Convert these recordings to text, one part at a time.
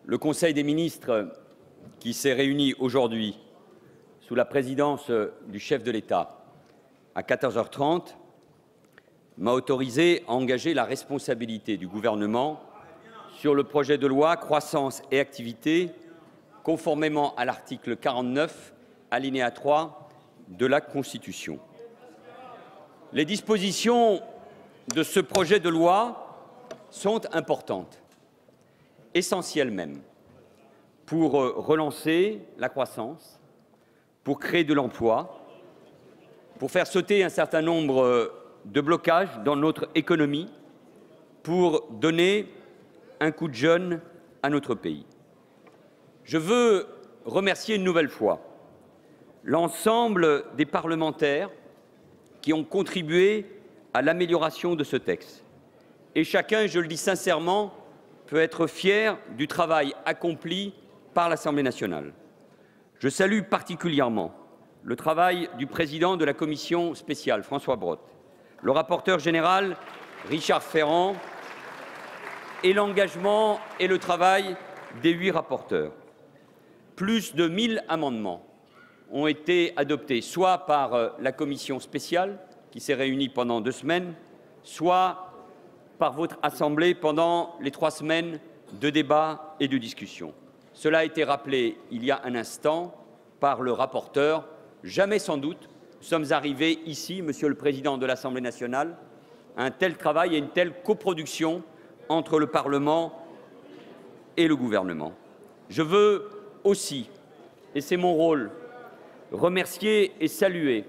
Le Conseil des ministres, qui s'est réuni aujourd'hui sous la présidence du chef de l'État à 14h30, m'a autorisé à engager la responsabilité du gouvernement sur le projet de loi croissance et activité, conformément à l'article 49, alinéa 3 de la Constitution. Les dispositions de ce projet de loi sont importantes, essentielles même, pour relancer la croissance, pour créer de l'emploi, pour faire sauter un certain nombre de blocages dans notre économie, pour donner un coup de jeune à notre pays. Je veux remercier une nouvelle fois l'ensemble des parlementaires qui ont contribué à l'amélioration de ce texte. Et chacun, je le dis sincèrement, peut être fier du travail accompli par l'Assemblée nationale. Je salue particulièrement le travail du président de la commission spéciale, François Brottes, le rapporteur général, Richard Ferrand, et l'engagement et le travail des 8 rapporteurs. Plus de 1000 amendements ont été adoptés, soit par la commission spéciale, qui s'est réunie pendant 2 semaines, soit par votre Assemblée pendant les 3 semaines de débat et de discussion. Cela a été rappelé il y a un instant par le rapporteur. Jamais sans doute nous sommes arrivés ici, Monsieur le Président de l'Assemblée nationale, à un tel travail et une telle coproduction entre le Parlement et le gouvernement. Je veux aussi, et c'est mon rôle, remercier et saluer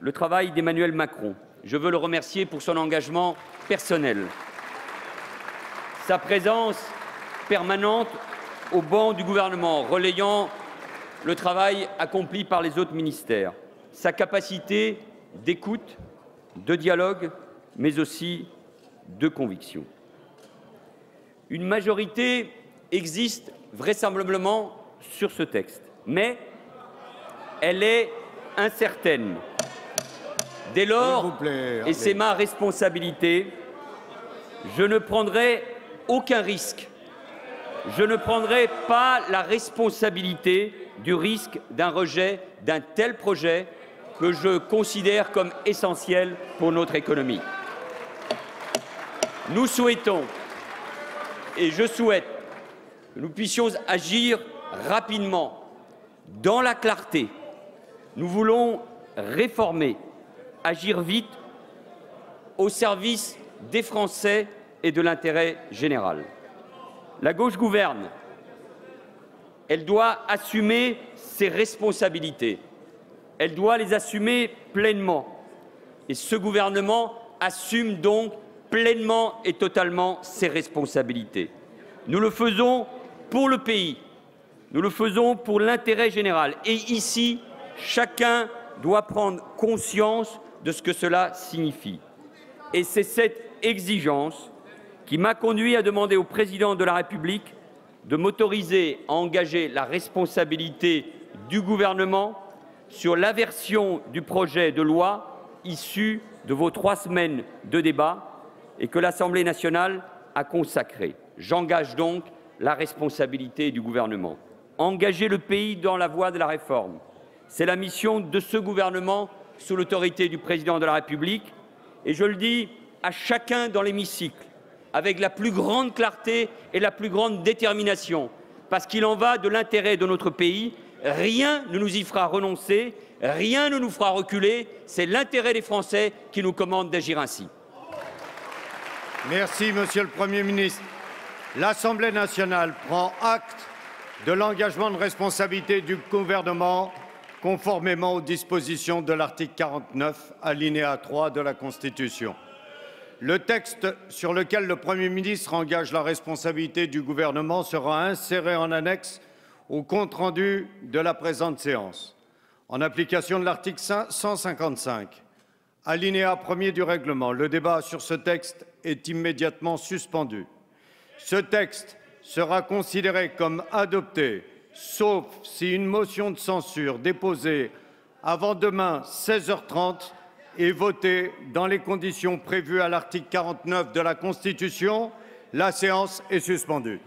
le travail d'Emmanuel Macron. Je veux le remercier pour son engagement personnel, sa présence permanente au banc du gouvernement, relayant le travail accompli par les autres ministères, sa capacité d'écoute, de dialogue, mais aussi de conviction. Une majorité existe vraisemblablement sur ce texte, mais elle est incertaine. Dès lors, et c'est ma responsabilité, je ne prendrai aucun risque. Je ne prendrai pas la responsabilité du risque d'un rejet d'un tel projet que je considère comme essentiel pour notre économie. Nous souhaitons, et je souhaite, que nous puissions agir rapidement, dans la clarté. Nous voulons réformer, agir vite, au service des Français et de l'intérêt général. La gauche gouverne. Elle doit assumer ses responsabilités. Elle doit les assumer pleinement. Et ce gouvernement assume donc pleinement et totalement ses responsabilités. Nous le faisons pour le pays. Nous le faisons pour l'intérêt général. Et ici, chacun doit prendre conscience de ce que cela signifie. Et c'est cette exigence qui m'a conduit à demander au Président de la République de m'autoriser à engager la responsabilité du gouvernement sur la version du projet de loi issu de vos 3 semaines de débat et que l'Assemblée nationale a consacré. J'engage donc la responsabilité du gouvernement. Engager le pays dans la voie de la réforme, c'est la mission de ce gouvernement sous l'autorité du Président de la République. Et je le dis à chacun dans l'hémicycle, avec la plus grande clarté et la plus grande détermination, parce qu'il en va de l'intérêt de notre pays. Rien ne nous y fera renoncer, rien ne nous fera reculer. C'est l'intérêt des Français qui nous commande d'agir ainsi. Merci, Monsieur le Premier ministre. L'Assemblée nationale prend acte de l'engagement de responsabilité du gouvernement conformément aux dispositions de l'article 49, alinéa 3 de la Constitution. Le texte sur lequel le Premier ministre engage la responsabilité du gouvernement sera inséré en annexe au compte-rendu de la présente séance. En application de l'article 155, alinéa 1er du règlement, le débat sur ce texte est immédiatement suspendu. Ce texte sera considéré comme adopté, sauf si une motion de censure déposée avant demain 16h30 est votée dans les conditions prévues à l'article 49 de la Constitution. La séance est suspendue.